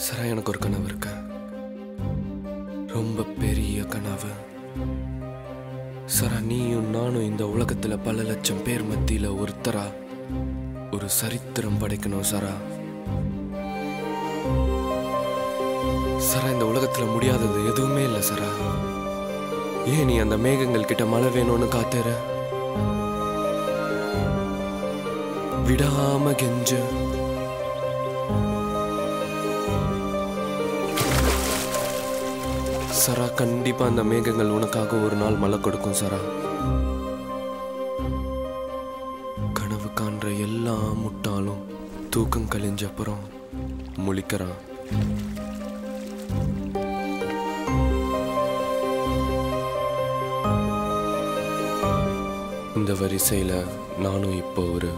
சரா, எனக்கு ஒரு கனவு இருக்கு. ரொம்ப பெரிய கனவு. சரா, நீயும் நானும் இந்த உலகத்துல பல லட்சம் பேர் மத்தியில ஒருத்தரா ஒரு சரித்திரம் படைக்கணும் சரா. சரா, இந்த உலகத்துல முடியாதது எதுவுமே இல்லை சரா. ஏன் நீ அந்த மேகங்கள் கிட்ட மழை வேணும்னு காத்துற? விடாம கெஞ்சு. சரா, கண்டிப்பா அந்த மேகங்கள் உனக்காக ஒரு நாள் மழை கொடுக்கும் சரா. கனவு காண்ற எல்லா முட்டாளும் தூக்கம் கழிஞ்ச அப்புறம் முழிக்கிறான். இந்த வரிசையில நானும் இப்போ ஒரு